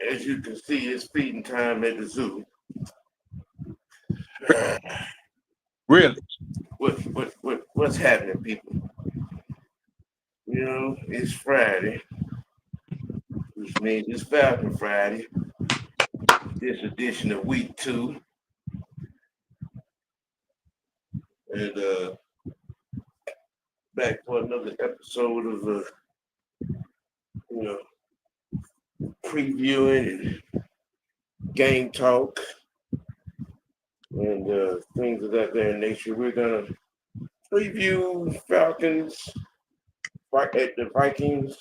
As you can see, it's feeding time at the zoo. Really? What's happening, people? It's Friday, which means it's Falcon Friday. This edition of week 2, and back for another episode of you know previewing and game talk and things of that there nature. We're gonna preview Falcons fight at the Vikings.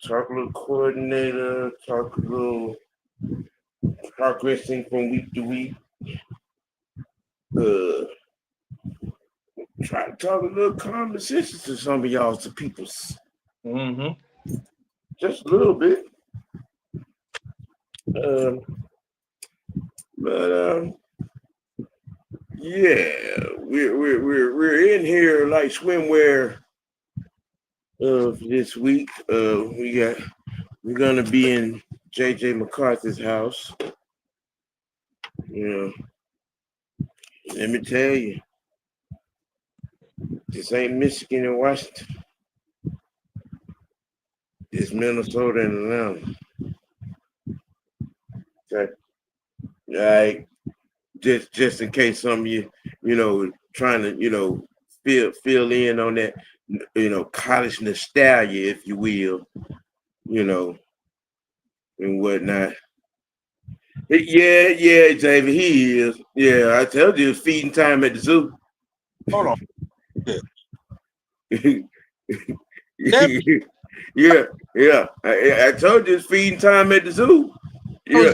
Talk a little coordinator. Talk a little progressing from week to week. Try to talk a little common sense to some of y'all, to peoples. Just a little bit. But yeah, we're in here like swimwear this week. We're gonna be in JJ McCarthy's house. Let me tell you, this ain't Michigan and Washington. It's Minnesota and Atlanta. Okay. Like, just in case some of you, trying to, fill in on that, college nostalgia, if you will, and whatnot. Yeah, David, he is. Yeah, I told you it's feeding time at the zoo. Hold on. Yeah. I told you it's feeding time at the zoo. Yeah.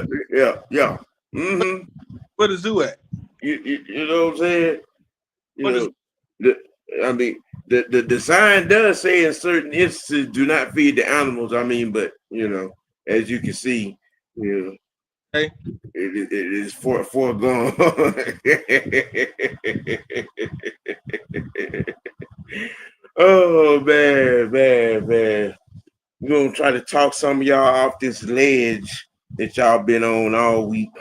Mm-hmm. Where the zoo at? You know what I'm saying? The sign does say in certain instances, do not feed the animals. But as you can see, hey, it is foregone. Oh man. We're gonna try to talk some of y'all off this ledge that y'all been on all week.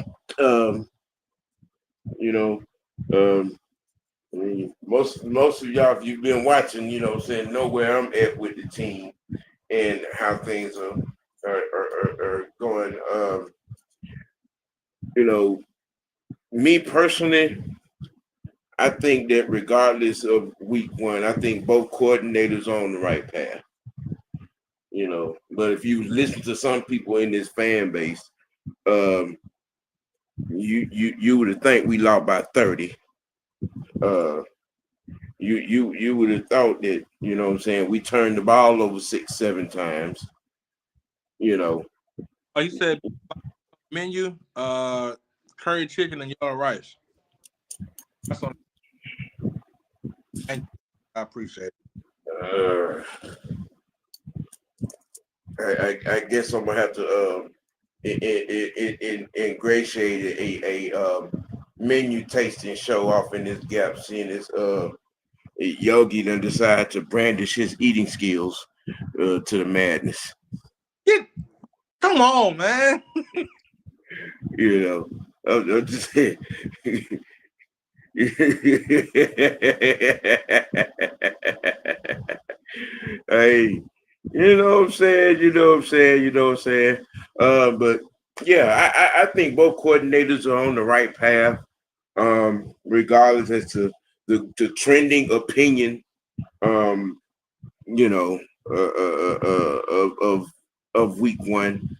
Most of y'all, if you've been watching, know where I'm at with the team and how things are going. Me personally, I think that regardless of week 1, I think both coordinators are on the right path. But if you listen to some people in this fan base, you would have think we lost by 30. You would have thought that, we turned the ball over 6-7 times. Oh, you said menu, curry chicken and yellow rice. That's on. Thank you. I appreciate it. I guess I'm gonna have to ingratiate a menu tasting show off in this gap, seeing this Yogi then decide to brandish his eating skills to the madness. Come on, man. I'm just saying. Hey, you know what I'm saying. But yeah, I think both coordinators are on the right path. Regardless as to the trending opinion, of week 1.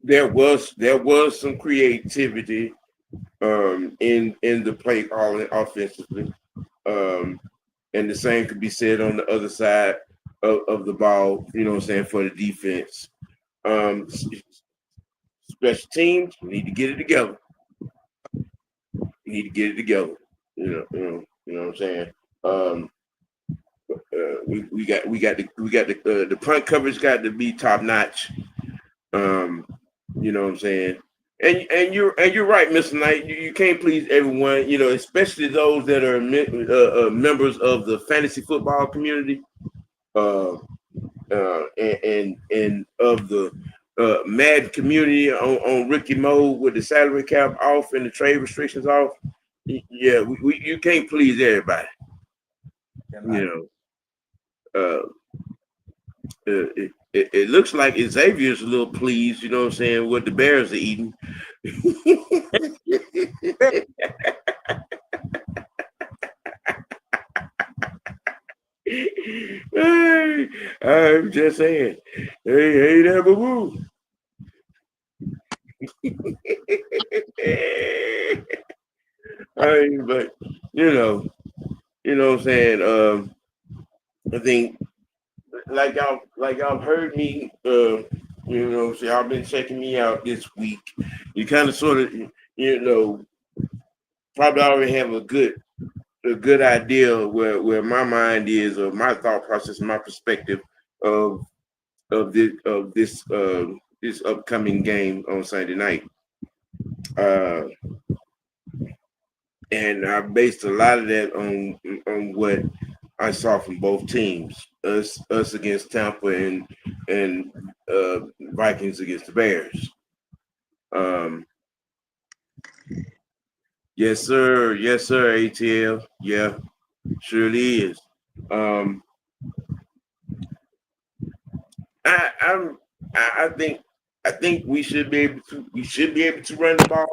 There was some creativity in the play calling offensively. And the same could be said on the other side of the ball, for the defense. Special teams, we need to get it together. You know what I'm saying? We got the punt coverage got to be top notch. You know what I'm saying? And you're right, Mr. Knight. You can't please everyone, especially those that are members of the fantasy football community. and of the mad community on rookie mode with the salary cap off and the trade restrictions off. Yeah, you can't please everybody. You know, it looks like Xavier's a little pleased. You know what I'm saying? What the Bears are eating. Hey, I'm just saying. Hey there, boo boo. But you know what I'm saying. I think y'all heard me. So y'all been checking me out this week. You kind of sort of probably already have a good idea where my mind is, or my thought process, my perspective of this upcoming game on Sunday night. And I based a lot of that on what I saw from both teams. Us against Tampa and Vikings against the Bears. Yes, sir. Yes, sir. ATL. Yeah, surely is. I think we should be able to run the ball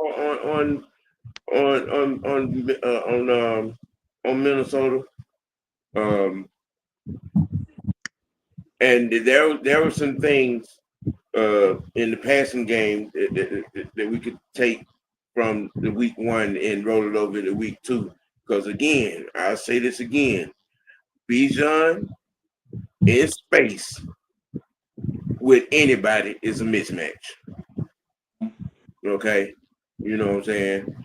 on Minnesota. And there were some things in the passing game that we could take from the week one and roll it over to week two. Because again, I'll say this again, Bijan in space with anybody is a mismatch. Okay, you know what I'm saying.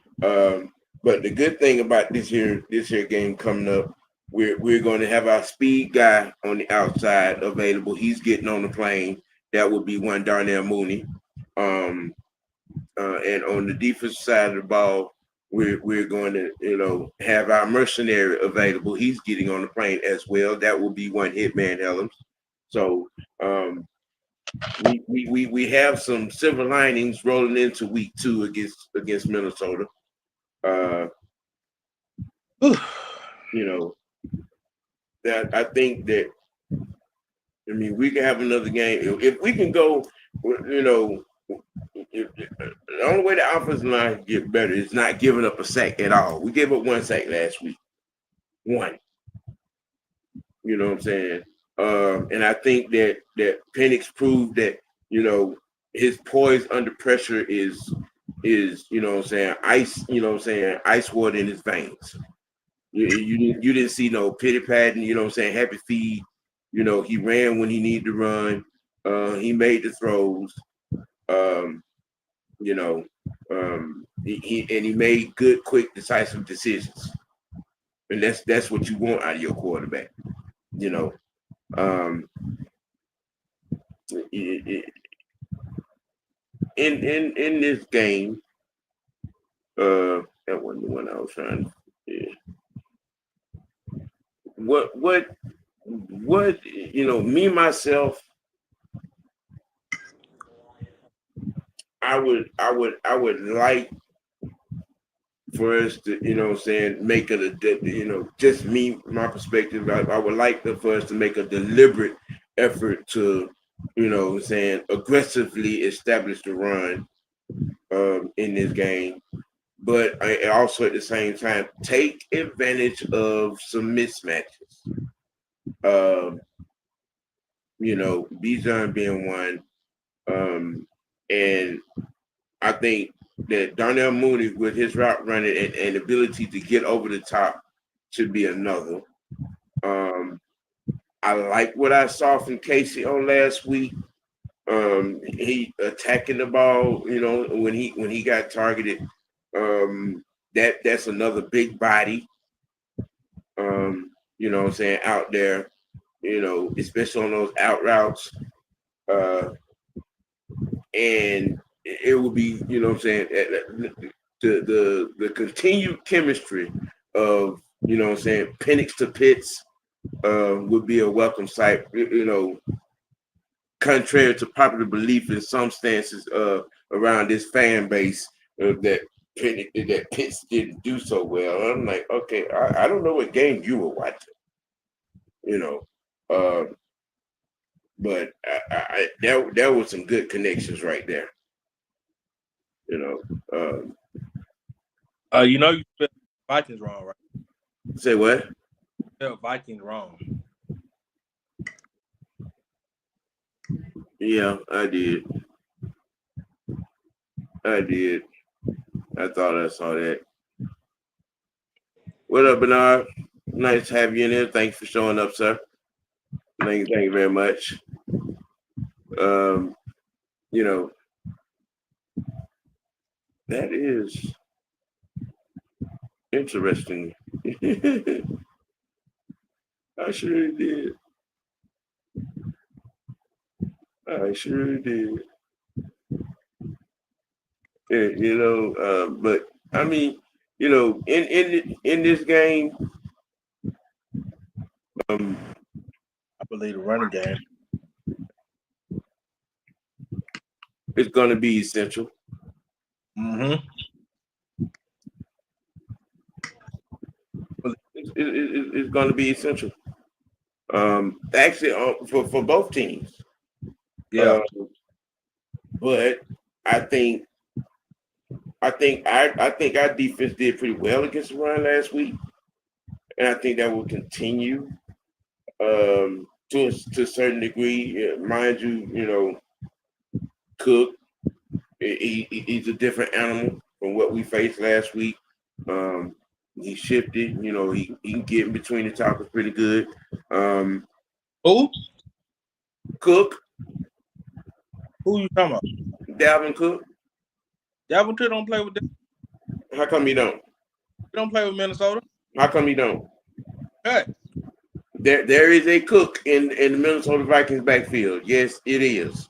But the good thing about this here game coming up, we're going to have our speed guy on the outside available. He's getting on the plane. That would be one Darnell Mooney. And on the defensive side of the ball, we're going to have our mercenary available. He's getting on the plane as well. That will be one Hitman Helms. So we have some silver linings rolling into week two against Minnesota. That I think that we can have another game if we can go. The only way the offensive line get better is not giving up a sack at all. We gave up one sack last week. One. You know what I'm saying? And I think that Penix proved that his poise under pressure is ice. Ice water in his veins. You didn't see no pity patting. Happy feet. He ran when he needed to run. He made the throws. He made good, quick, decisive decisions, and that's what you want out of your quarterback. In this game, that wasn't the one I was trying to. Yeah. What me myself, I would like for us to make it just me, my perspective. I would like for us to make a deliberate effort to aggressively establish the run in this game, but I also at the same time take advantage of some mismatches. Bijan being one, and I think that Darnell Mooney with his route running and ability to get over the top should be another. I like what I saw from Casey on last week. He attacking the ball, when he got targeted. That's another big body. Out there, especially on those out routes. And it will be, the continued chemistry of, Penix to Pitts would be a welcome sight, contrary to popular belief in some stances around this fan base that Pitts didn't do so well. I'm like, okay, I don't know what game you were watching, you know, but there were some good connections right there, you know. You know you spelled Vikings wrong, right? Say what? You spelled Vikings wrong. Yeah, I did. I thought I saw that. What up, Bernard? Nice to have you in here. Thanks for showing up, sir. Thank you very much. You know, that is interesting. I sure did. Yeah, but I mean, in this game, I believe the running game. it's going to be essential. Mm-hmm. It's going to be essential. Actually, for both teams. Yeah. But I think our defense did pretty well against the run last week, and I think that will continue to a certain degree. Mind you, Cook, he's a different animal from what we faced last week. He shifted. He can get in between the tackles pretty good. Who? Cook. Who you talking about? Dalvin Cook. Dalvin Cook don't play with them. How come he don't? He don't play with Minnesota. How come he don't? Hey. There is a Cook in the Minnesota Vikings backfield. Yes, it is.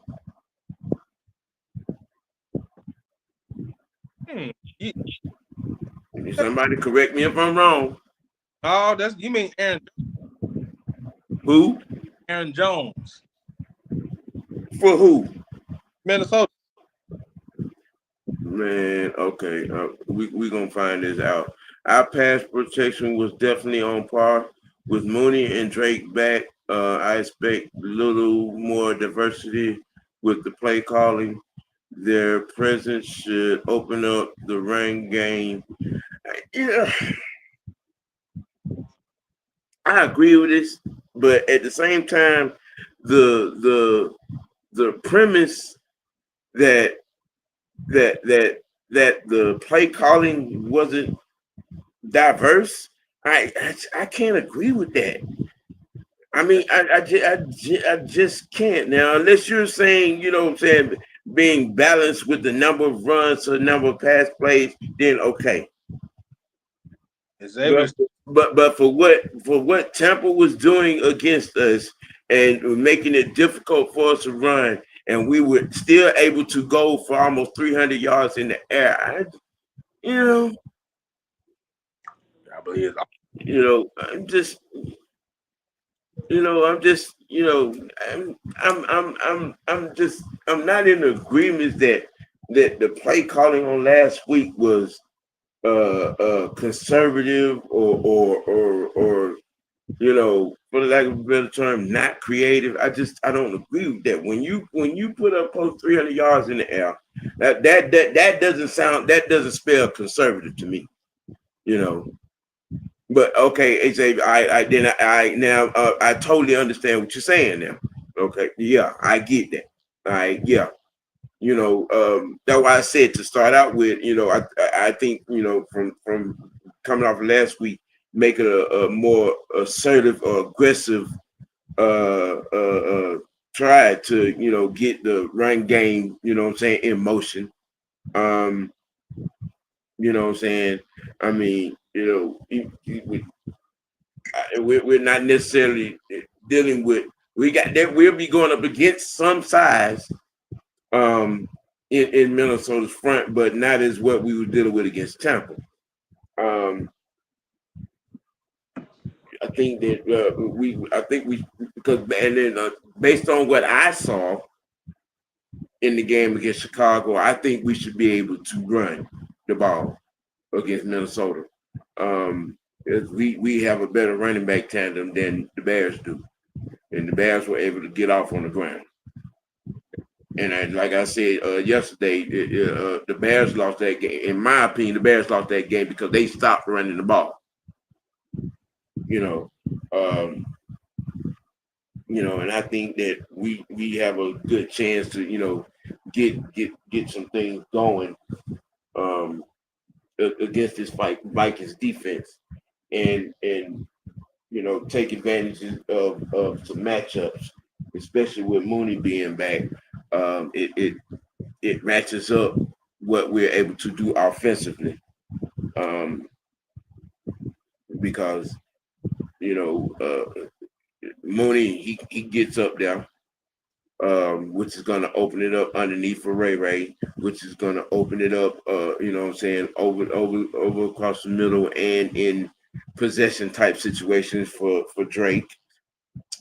Somebody correct me if I'm wrong. Oh, you mean Aaron. Who? Aaron Jones. For who? Minnesota. Man, okay. We gonna find this out. Our pass protection was definitely on par with Mooney and Drake back. I expect a little more diversity with the play calling. Their presence should open up the run game. Yeah, I agree with this, but at the same time, the premise that the play calling wasn't diverse, I can't agree with that. I mean, I just can't now, unless you're saying, what I'm saying, being balanced with the number of runs or number of pass plays, then okay. But for what Tampa was doing against us and making it difficult for us to run, and we were still able to go for almost 300 yards in the air, I believe. I'm not in agreement that the play calling on last week was conservative or for the lack of a better term, not creative. I don't agree with that. When you put up close 300 yards in the air, that doesn't spell conservative to me. But okay, AJ, I totally understand what you're saying now. Okay, yeah, I get that. All right, yeah. That's why I said to start out with, I think, from coming off last week, make it a more assertive or aggressive try to, get the run game, in motion. You know what I'm saying? I mean, we're not necessarily dealing with, we'll be going up against some size in Minnesota's front, but not as what we were dealing with against Tampa. I think that I think we because and then based on what I saw in the game against Chicago, I think we should be able to run the ball against Minnesota. We have a better running back tandem than the Bears do, and the Bears were able to get off on the ground. And like I said yesterday, the Bears lost that game. In my opinion, the Bears lost that game because they stopped running the ball. You know, um, and I think that we have a good chance to get some things going um, against this Vikings defense, and take advantage of some matchups, especially with Mooney being back. It matches up what we're able to do offensively, because Mooney he gets up there, which is going to open it up underneath for Ray, which is going to open it up, over across the middle and in possession type situations for Drake.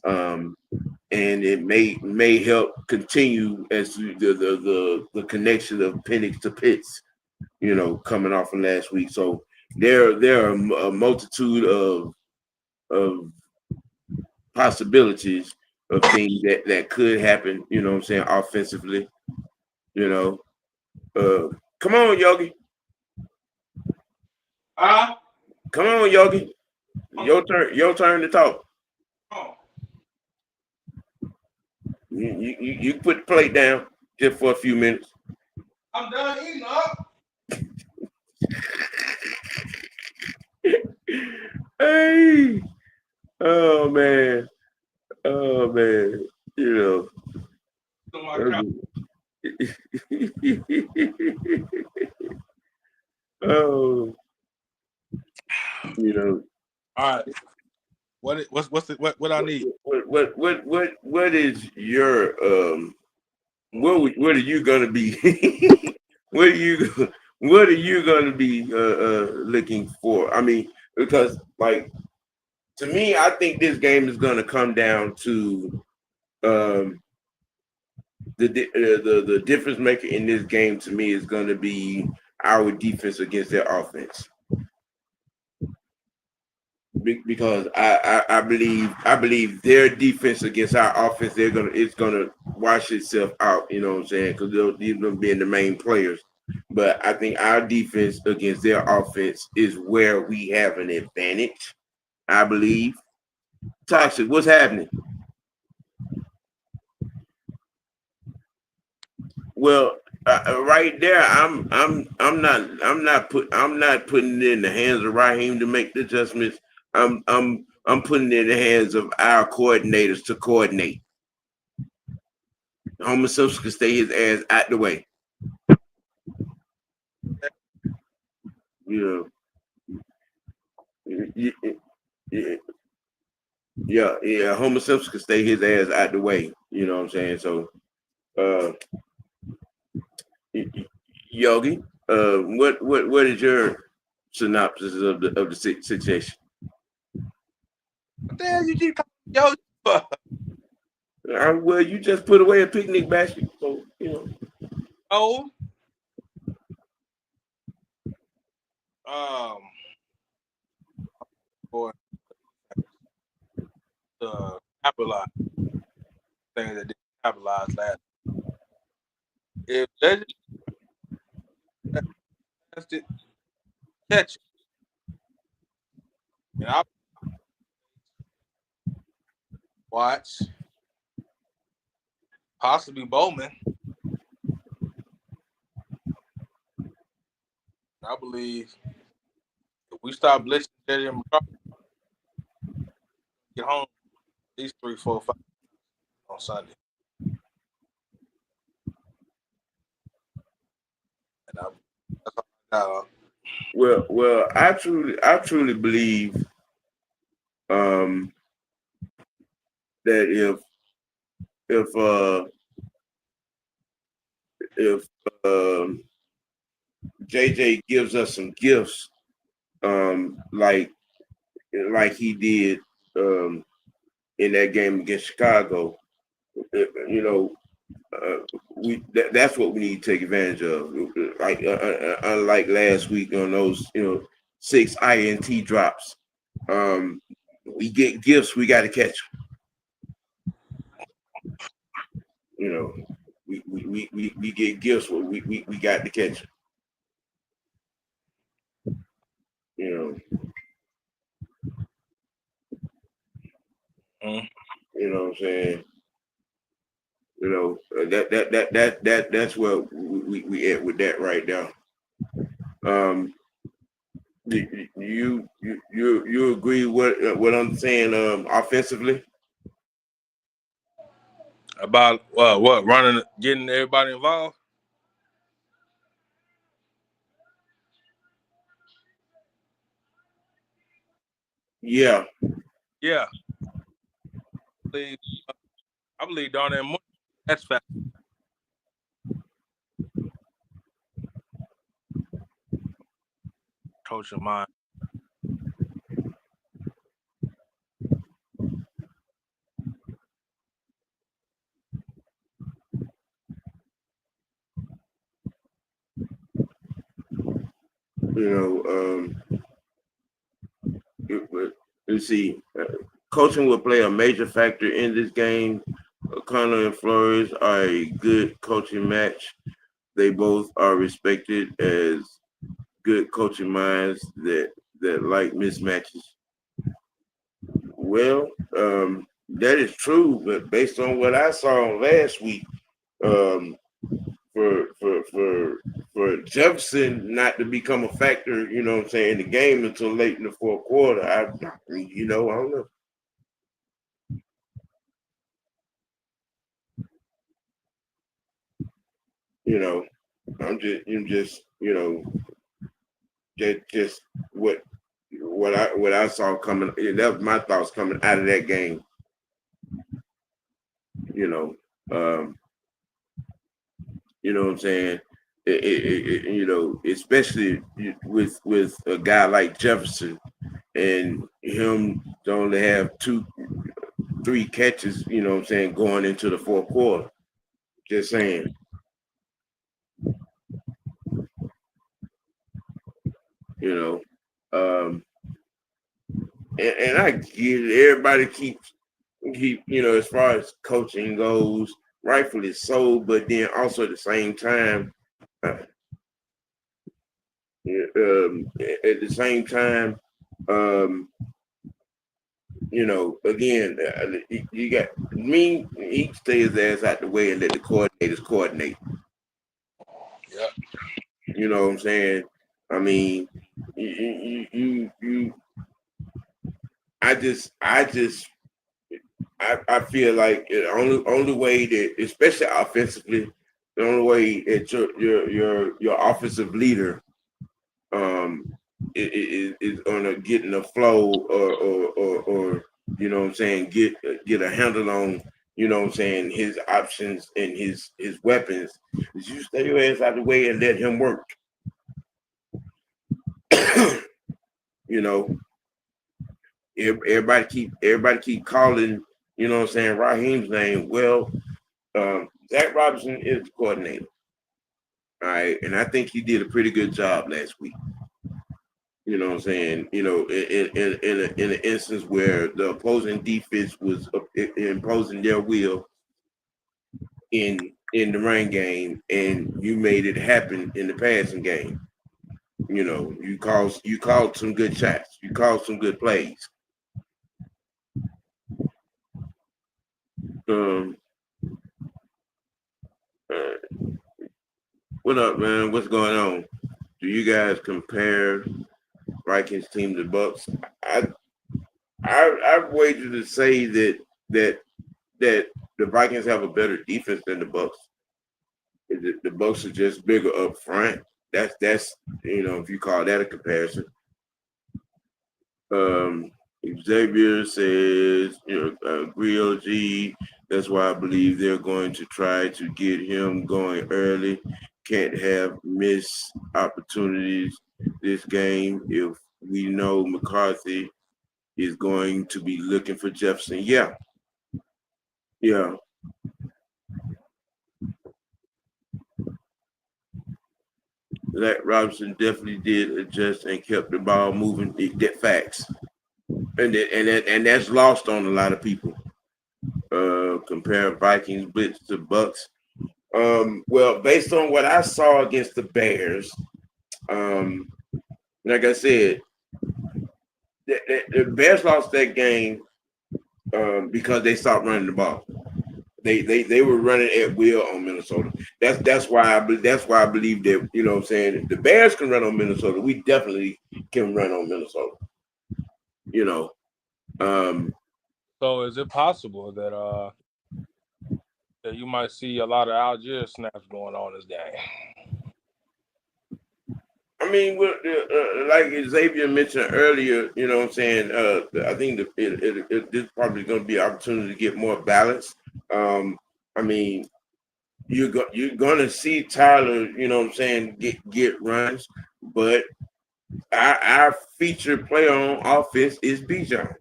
And it may help continue as the connection of Penix to Pitts, coming off of last week. So there are a multitude of possibilities of things that could happen, offensively. Come on, Yogi. Come on, Yogi. Your turn to talk. You put the plate down just for a few minutes. I'm done eating up. Hey. Oh man. Oh, All right. What I need? What is your what are you gonna be what are you gonna be looking for? I mean, because like to me, I think this game is gonna come down to the difference maker in this game to me is gonna be our defense against their offense. Because I believe their defense against our offense, it's gonna wash itself out. You know what I'm saying? Because these will be the main players. But I think our defense against their offense is where we have an advantage. I believe. Toxic, what's happening? Well, right there, I'm not putting it in the hands of Raheem to make the adjustments. I'm putting it in the hands of our coordinators to coordinate. Homer Simpson can stay his ass out the way. Yeah. Homer Simpson can stay his ass out the way. You know what I'm saying? So, Yogi, what is your synopsis of the situation? What the hell you keep calling yo? Well, you just put away a picnic basket, so Oh. For the capitalize things that didn't capitalize last. If that's it, catch it. And I watch possibly Bowman. I believe if we start blitzing Jerry and McCarthy, get home at least 3, 4, 5 on Sunday. And that's all I got. Well, I truly believe that if JJ gives us some gifts, like he did in that game against Chicago. You know, that's what we need to take advantage of. Like unlike last week on those 6 INT drops, we get gifts. We got to catch them. You know, we get gifts. We got to catch them. You know. You know what I'm saying? You know that's where we at with that right now. You agree what I'm saying offensively? About what running, getting everybody involved. Yeah. Yeah, I believe down there. That's fast. Coach of mine. Let's see. Coaching will play a major factor in this game. Connor and Flores are a good coaching match. They both are respected as good coaching minds that like mismatches. Well, that is true, but based on what I saw last week, um, for Jefferson not to become a factor, what I'm saying, in the game until late in the fourth quarter, I don't know. I'm just just what I saw coming. That was my thoughts coming out of that game. You know, you know what I'm saying. Especially with a guy like Jefferson and him to only have 3 catches. You know what I'm saying, going into the fourth quarter. Just saying. You know, and I get it. Everybody keep as far as coaching goes, rightfully so, but then also at the same time, at the same time, again, you got me. He stay his ass out the way and let the coordinators coordinate. Yeah. You know what I'm saying? I mean, you I feel like the only way that, especially offensively, the only way that your offensive leader is gonna get in the flow or you know what I'm saying, get a handle on, you know what I'm saying, his options and his weapons, is you stay your ass out of the way and let him work. you know, everybody keep calling, you know what I'm saying, Raheem's name. Well, Zach Robinson is the coordinator. All right, and I think he did a pretty good job last week. You know what I'm saying? In an instance where the opposing defense was imposing their will in the run game, and you made it happen in the passing game. You called some good shots. You called some good plays. Um, what up, man? What's going on? Do you guys compare Vikings team to Bucks? I wager to say that the Vikings have a better defense than the Bucks. The Bucks are just bigger up front. That's if you call that a comparison. Xavier says, agree, OG. That's why I believe they're going to try to get him going early. Can't have missed opportunities this game if we know McCarthy is going to be looking for Jefferson. Yeah. That Robinson definitely did adjust and kept the ball moving. That facts, and that's lost on a lot of people. Compare Vikings blitz to Bucks. Well, based on what I saw against the Bears, like I said, the Bears lost that game because they stopped running the ball. They were running at will on Minnesota. That's why I believe that, you know what I'm saying, if the Bears can run on Minnesota, we definitely can run on Minnesota. You know. So is it possible that you might see a lot of Algier snaps going on this game? I mean, like Xavier mentioned earlier, you know what I'm saying, I think this probably going to be an opportunity to get more balance. I mean, you're going to see Tyler, you know what I'm saying, get runs, but our featured player on offense is Bijan.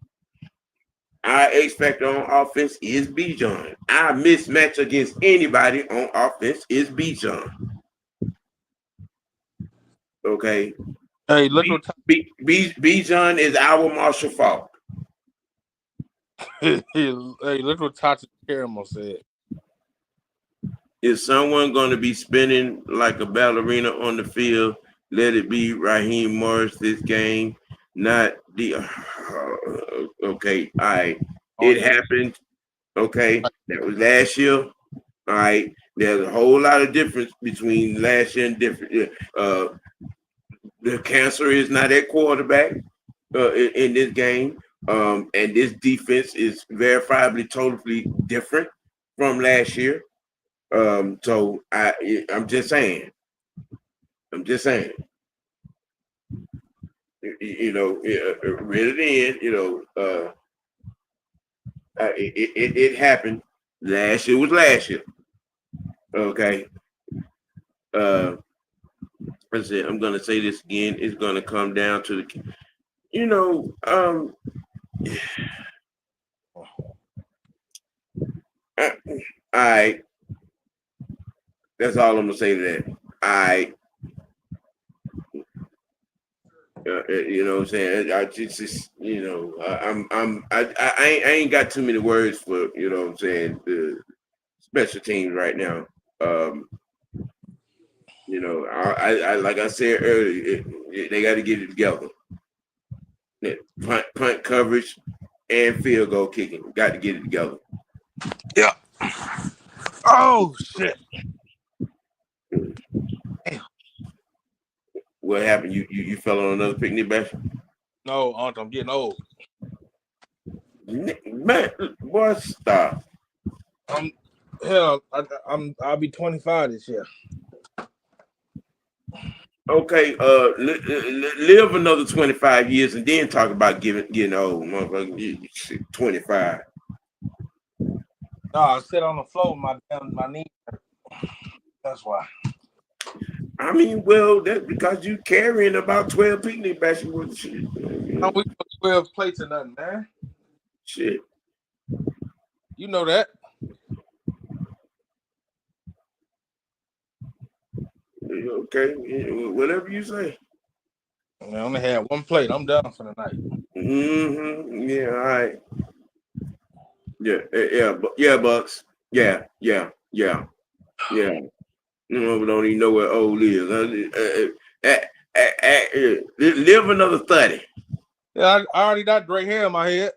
Our X factor on offense is Bijan. Our mismatch against anybody on offense is Bijan. Okay. Hey, look what Bijan is our Marshall Falk. hey, look what Tata Caramel said. Is someone going to be spinning like a ballerina on the field? Let it be Raheem Morris this game, not the. Okay, all right. It happened. Okay, that was last year. All right, there's a whole lot of difference between last year and different. The cancer is not at quarterback in this game, and this defense is verifiably totally different from last year. So I'm just saying. You know, read it in. You know, it happened. Last year was last year. Okay. I said I'm gonna say this again. It's gonna come down to the, you know, all right. That's all I'm gonna say to that. I, you know what I'm saying. I just you know, I ain't got too many words for, you know what I'm saying, the special teams right now. You know, I like I said earlier, they got to get it together. Punt coverage and field goal kicking, got to get it together. Yeah. Oh shit. What happened? You fell on another picnic basket? No, I'm getting old. Man, boy, stop. I'll be 25 this year. Okay, live another 25 years and then talk about getting old, motherfucker. 25. No, I sit on the floor, my knee. That's why. I mean, well, that's because you carrying about 12 picnic baskets with shit. No, we put 12 plates or nothing, man. Shit. You know that. Okay, whatever you say. I only had one plate. I'm done for the night. Mm-hmm. Yeah, all right. Yeah, Bucks. Yeah. You know, we don't even know where old is. Live another 30. Yeah, I already got gray hair in my head.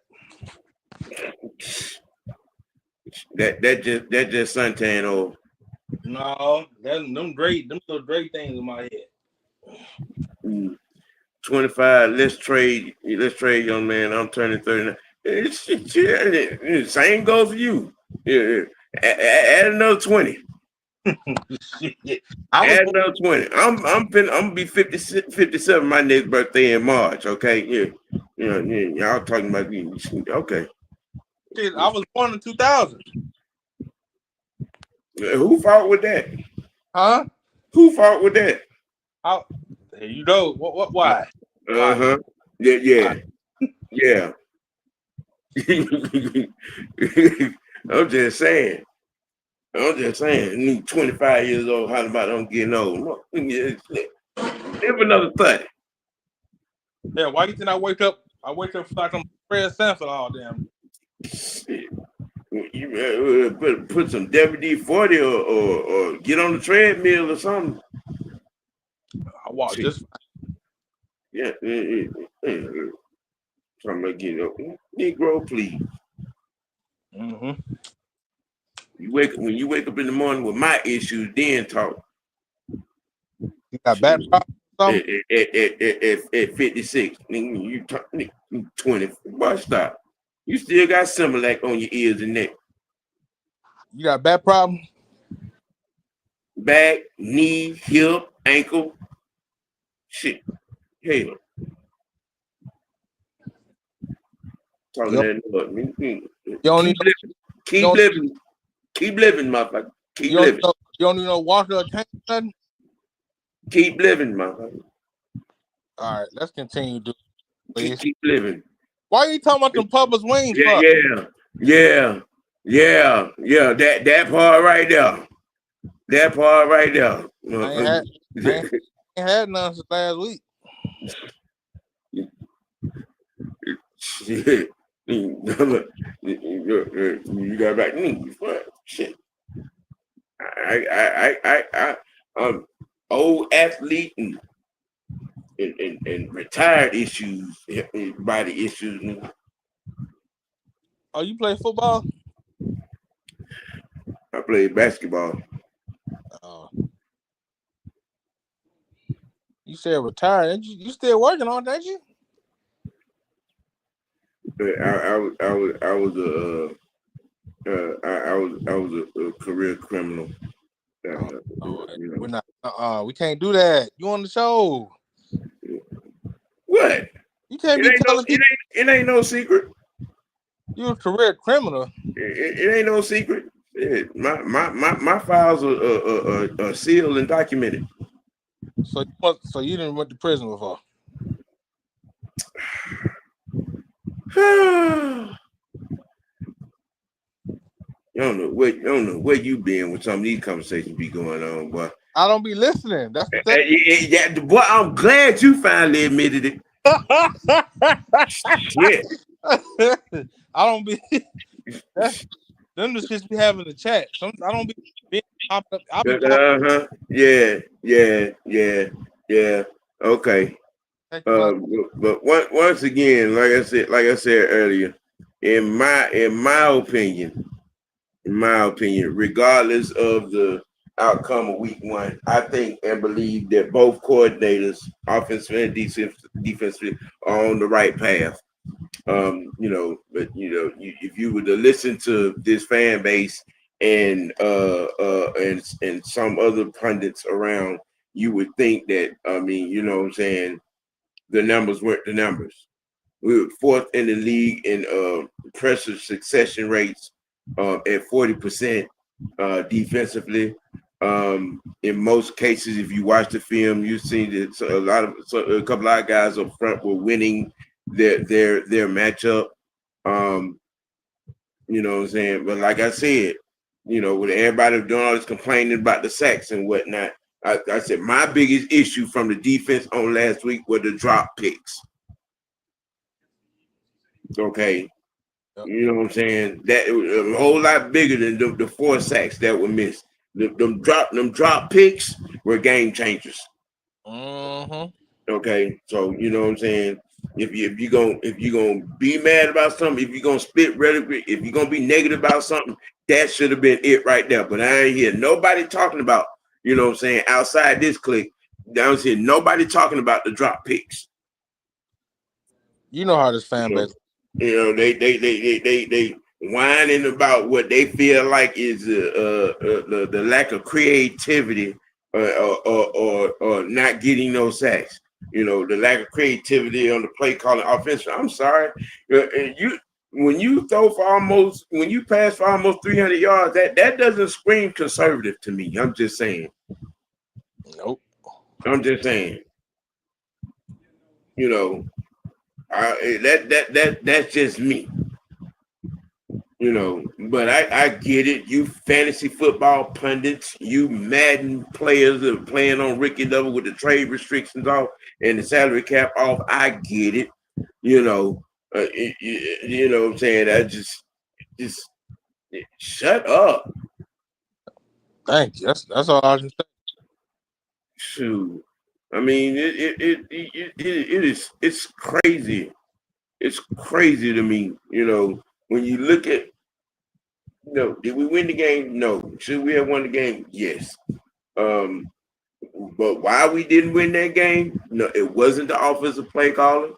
That just suntan oil. No, them little gray things in my head. 25. Let's trade, young man. I'm turning 39. Same goes for you. Yeah. Add another 20. Add another 20. I'm gonna be 57 my next birthday in March. Okay, yeah. Y'all talking about me? Okay. Shit, I was born in 2000. Who fought with that? Huh? Who fought with that? There you go. What? Why? Uh huh. Yeah. I'm just saying. I'm just saying. Me 25 years old, how about I'm getting old? Live another 30. Yeah, why you think I wake up? I wake up like I'm Fred Sanford all damn. Shit. You put some WD-40 or get on the treadmill or something. I walk Shit. just Yeah. Something like Negro, please. mm-hmm. When you wake up in the morning with my issues, then talk. You got back problem? At 56, you talk 20. Boy, stop. You still got Similac on your ears and neck. You got back problem? Back, knee, hip, ankle. Shit. Hell. Talking You that. don't need Keep living. Keep living, motherfucker. Keep living. You don't need no water or tank or nothing? Keep living, motherfucker. All right, let's continue doing it, please. Keep living. Why are you talking about them Publix wings? Yeah. That part right there. That part right there. I ain't had none since last week. Shit. You got back knees. What? Shit. I'm old athlete and retired issues, body issues. Oh, you play football? I played basketball. You said retired. You still working on that, you? I was a career criminal. We're not. We can't do that. You on the show? What? You can't be telling people it ain't no secret. You a career criminal. It ain't no secret. My files are sealed and documented. So you didn't went to prison before. You don't know where you been when some of these conversations be going on, boy. I don't be listening. That's the thing. Yeah, boy, I'm glad you finally admitted it. Shit. I don't be. Them the shits be having the chat. I don't be popping up. Yeah. Okay. But once again, like I said earlier, in my opinion, regardless of the outcome of week one, I think and believe that both coordinators, offensive and defensive, are on the right path. If you were to listen to this fan base and some other pundits around, you would think that, what I'm saying, the numbers weren't the numbers. We were fourth in the league in pressure succession rates at 40% defensively. In most cases, if you watch the film, you see that a couple of guys up front were winning their matchup. You know what I'm saying? But like I said, with everybody doing all this complaining about the sacks and whatnot, I said my biggest issue from the defense on last week were the drop picks. Okay. Yep. You know what I'm saying? That it was a whole lot bigger than the 4 sacks that were missed. Them drop picks were game changers. Mm-hmm. Okay, so you know what I'm saying. If you gonna be mad about something, if you're gonna spit rhetoric, if you're gonna be negative about something, that should have been it right there. But I ain't hear nobody talking about, you know what I'm saying, outside this clique. Down here, nobody talking about the drop picks. You know how this fan base. They whining about what they feel like is the lack of creativity or not getting no sacks. The lack of creativity on the play calling offense. I'm sorry, when you pass for almost 300 yards, that doesn't scream conservative to me. I'm just saying. Nope. I'm just saying. That's just me. But I get it. You fantasy football pundits, you Madden players that are playing on rookie level with the trade restrictions off and the salary cap off. I get it. You know what I'm saying? I just shut up. Thank you. That's all I can say. Shoot. I mean, it's crazy. It's crazy to me. When you look at did we win the game? No. Should we have won the game? Yes. Um, but why we didn't win that game? No, it wasn't the offensive play caller.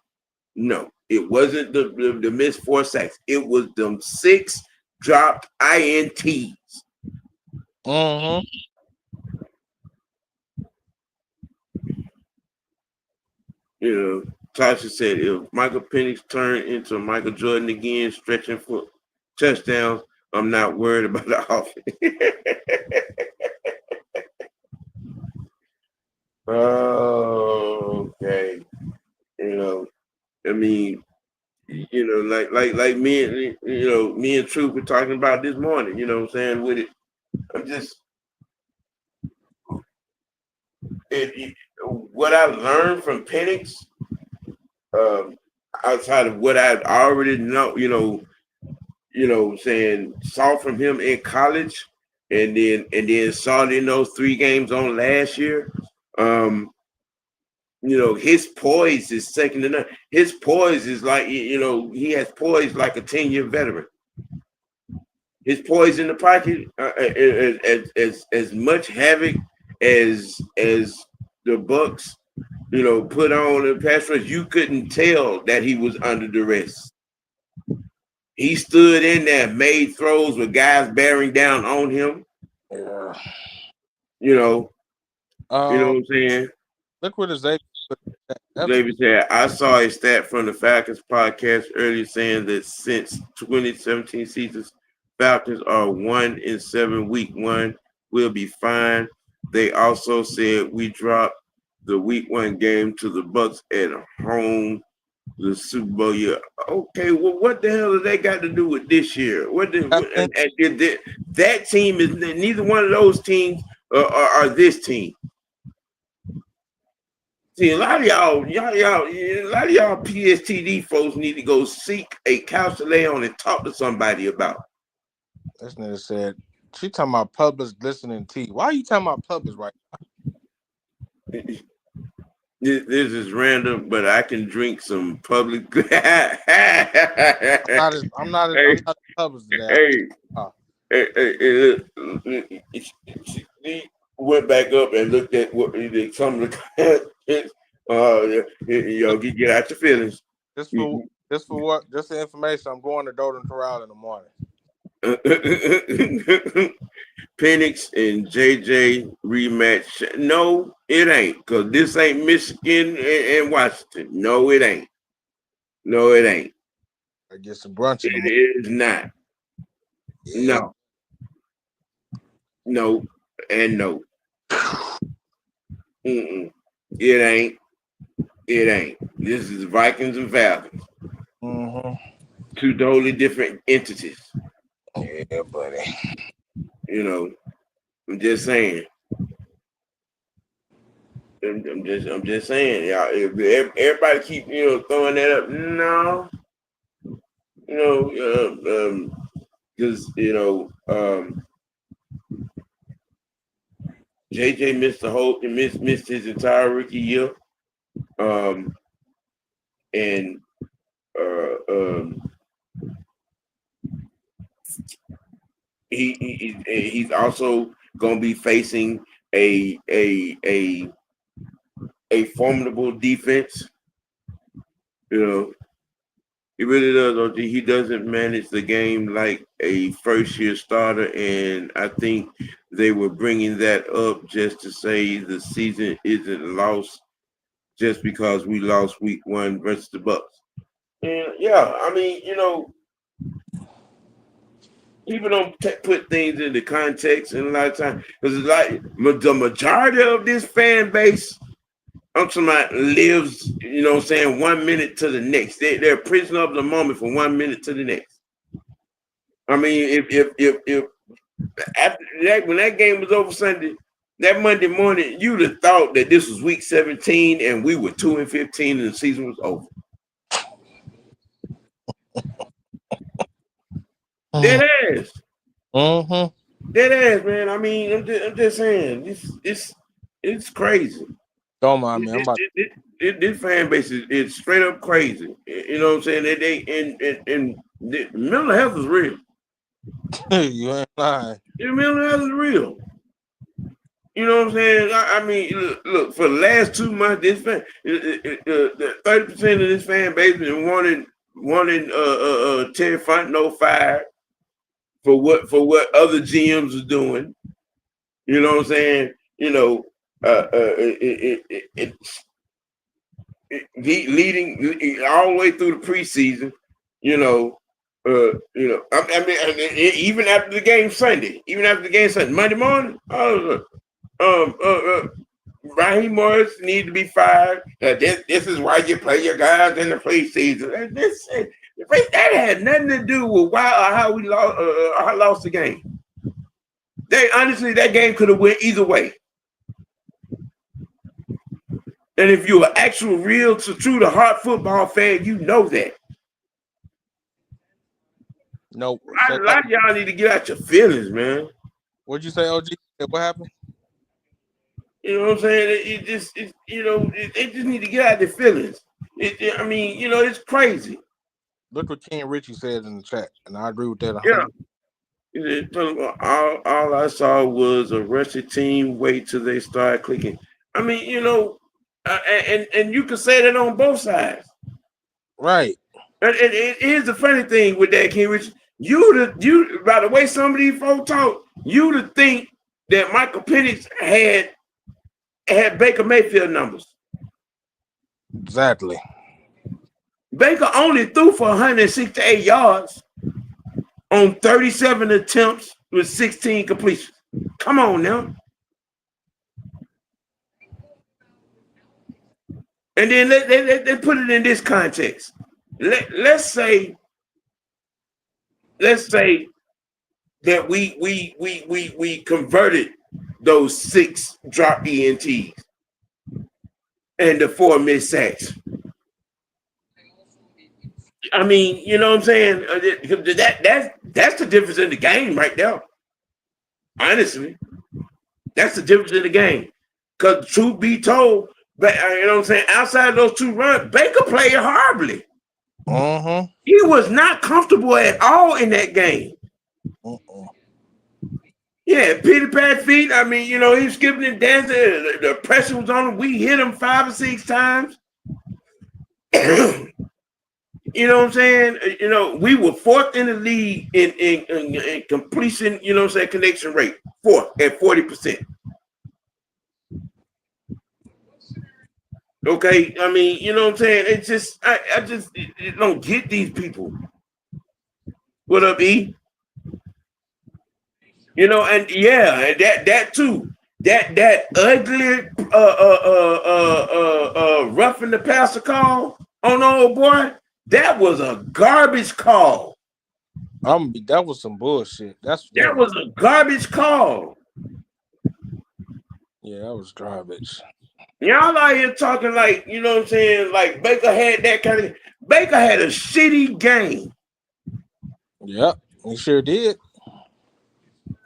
No, it wasn't the missed 4 sacks. It was them 6 dropped INTs. Mm-hmm. Tasha said if Michael Penix turned into Michael Jordan again, stretching for touchdowns, I'm not worried about the offense. Okay. I mean, like me and me and Truth were talking about this morning, what I'm saying with it. I'm just what I learned from Penix, outside of what I already saw from him in college and then saw in those 3 games on last year. His poise is second to none. His poise is like, he has poise like a 10-year veteran. His poise in the pocket, as much havoc as the Bucks, put on the pass rush, you couldn't tell that he was under duress. He stood in there, made throws with guys bearing down on him. Yeah. You know what I'm saying? Look what Xavier put. Xavier said, I saw a stat from the Falcons podcast earlier saying that since 2017 seasons, Falcons are 1-7 week 1. We'll be fine. They also said we dropped the week 1 game to the Bucks at home, the Super Bowl year. Okay, well, what the hell has that got to do with this year? That team is neither one of those teams are this team. See, a lot of y'all PSTD folks need to go seek a couch to lay on and talk to somebody about. This nigga said, she talking about Publix glistening tea. Why are you talking about Publix right now? This is random, but I can drink some public. I'm not Publix today. He went back up and looked at what some of the get out your feelings. Just for what? Just the information. I'm going to Golden Corral in the morning. Penix and JJ rematch. No, it ain't. Because this ain't Michigan and Washington. No, it ain't. I get some brunch in the morning. It is not. Yeah. No, and no. It ain't. This is Vikings and Falcons. Mm-hmm. 2 totally different entities. Yeah, buddy. I'm just saying. I'm just saying, y'all. If everybody keep throwing that up, no. Because JJ missed his entire rookie year, and he's also gonna be facing a formidable defense. He really does. He doesn't manage the game like a first-year starter, and I think they were bringing that up just to say the season isn't lost just because we lost week 1 versus the Bucks. And yeah, I mean, people don't put things into context, and a lot of times, because it's like the majority of this fan base, I'm talking about, lives, 1 minute to the next. They're a prisoner of the moment from 1 minute to the next. I mean, if after that, when that game was over Sunday, that Monday morning, you'd have thought that this was week 17 and we were 2-15 and the season was over. Dead ass. Dead ass, man. I mean, I'm just saying, it's crazy. Don't mind me. This fan base is straight up crazy. You know what I'm saying? And mental health is real. You ain't lying. Mental health is real. You know what I'm saying? I mean, look, for the last 2 months, this fan, 30% of this fan base been wanting Terry Fontenot fired for what other GMs are doing. You know what I'm saying? You know, leading all the way through the preseason. I mean, even after the game Sunday, Monday morning, Raheem Morris need to be fired. This is why you play your guys in the preseason. That had nothing to do with why or how we lost the game. That game could have went either way. And if you're an actual real true to heart football fan, you know that. No, a lot of y'all need to get out your feelings, man. What'd you say, OG? What happened? You know what I'm saying? It just need to get out their feelings. I mean, it's crazy. Look what King Richie said in the chat, and I agree with that. All I saw was a rusty team wait till they start clicking. I mean, and you can say that on both sides. Right. And here's the funny thing with that, King Richie. You by the way some of these folks talk, you'd think that Michael Penix had Baker Mayfield numbers. Exactly. Baker only threw for 168 yards on 37 attempts with 16 completions. Come on now. And then they put it in this context. Let's say that we converted those 6 drop ENTs and the 4 missed sacks. I mean, you know what I'm saying? That's the difference in the game right there. Honestly, that's the difference in the game. Because truth be told, but you know what I'm saying, outside of those 2 runs, Baker played horribly. He was not comfortable at all in that game. Yeah, Peter Pat feet. I mean, he was skipping and dancing. The pressure was on him. We hit him 5 or 6 times. You know what I'm saying? We were 4th in the league in completion, connection rate. 4th at 40%. Okay, I mean, you know what I'm saying? It's just I just don't get these people. What up, E? And yeah, and that too. That ugly roughing the passer call on the old boy. That was a garbage call. That was some bullshit. That was a garbage call. Yeah, that was garbage. Y'all out here talking like, you know what I'm saying, like Baker had that kind of. Baker had a shitty game. Yep, he sure did.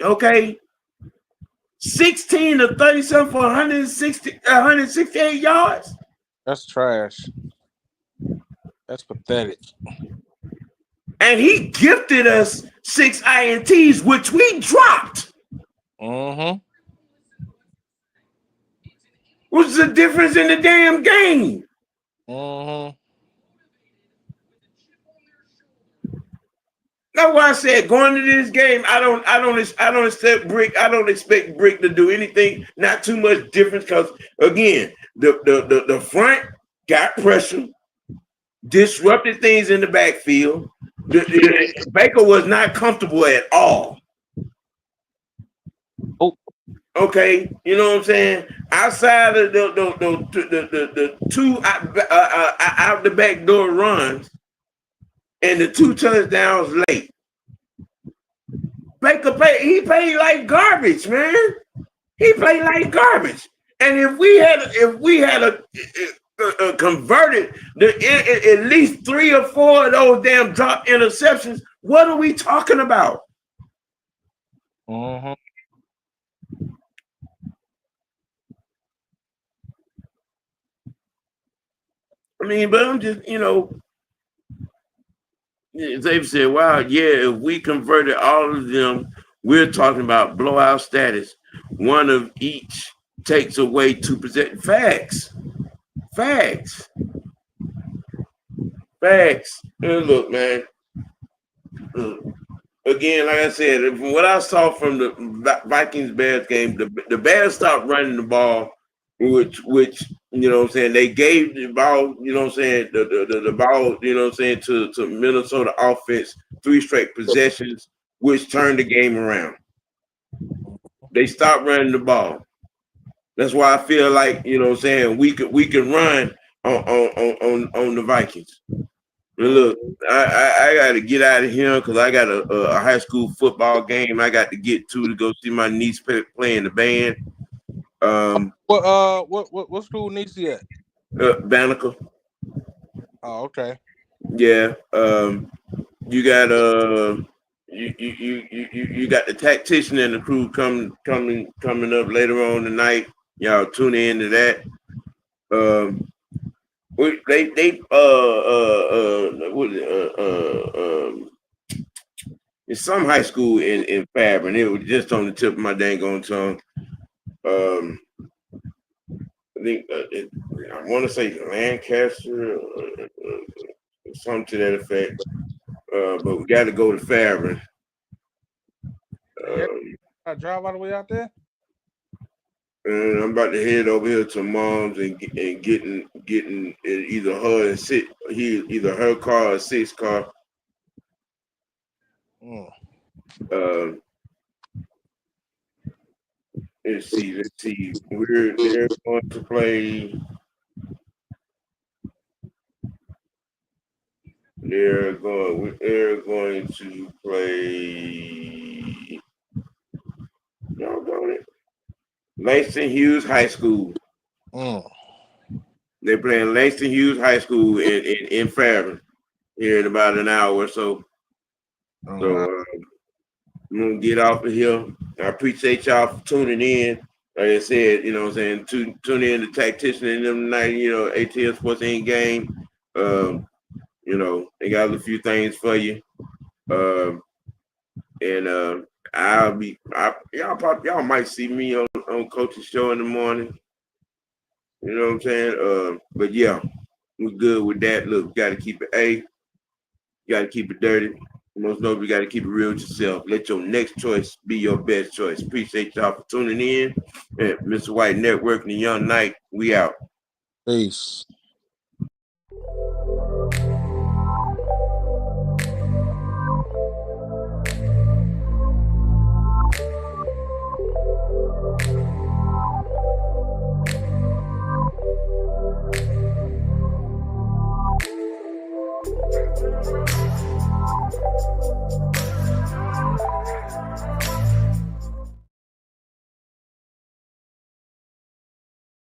Okay. 16 to 37 for 168 yards. That's trash. That's pathetic. And he gifted us 6 INTs, which we dropped. What's the difference in the damn game? That's why I said going to this game, I don't expect Brick to do anything, not too much difference, because again, the front got pressure, disrupted things in the backfield. Baker was not comfortable at all. Okay, you know what I'm saying? Outside of the 2 out the back door runs and the 2 touchdowns late. Baker he played like garbage, man. He played like garbage. And if we had converted at least 3 or 4 of those damn drop interceptions, what are we talking about? Mm-hmm. I mean, but I'm just, they've said, wow, yeah, if we converted all of them, we're talking about blowout status. One of each takes away 2%. Facts. And look, man. Again, like I said, from what I saw from the Vikings Bears game, the Bears stopped running the ball, which you know what I'm saying, they gave the ball, you know what I'm saying, the ball, you know what I'm saying, to Minnesota offense 3 straight possessions, which turned the game around. They stopped running the ball. That's why I feel like, you know what I'm saying, we could run on the Vikings. And look, I got to get out of here because I got a high school football game I got to get to go see my niece play in the band. What school niece you at? Banneker. Oh, okay. Yeah. You got you got the tactician and the crew coming up later on tonight. Y'all tune in to that. It's some high school in Fab, and it was just on the tip of my dang on tongue. I think I want to say Lancaster or something to that effect. But we got to go to Fairburn. I drive all the way out there. And I'm about to head over here to Mom's and getting either her car or Six car. Let's see. They're going to play. They're going to play. Doggone it. Langston Hughes High School. They're playing Langston Hughes High School in Fairburn here in about an hour or so. So I'm gonna get off of here. I appreciate y'all for tuning in. Like I said, you know what I'm saying, tune in to Tactician and them tonight, ATL Sports In Game. They got a few things for you. Y'all might see me on Coach's show in the morning. You know what I'm saying? But yeah, we're good with that. Look, you gotta keep it A. You gotta keep it dirty. Most notably, you gotta keep it real with yourself. Let your next choice be your best choice. Appreciate y'all for tuning in. And Mr. White Network and the Young Knight, we out. Peace.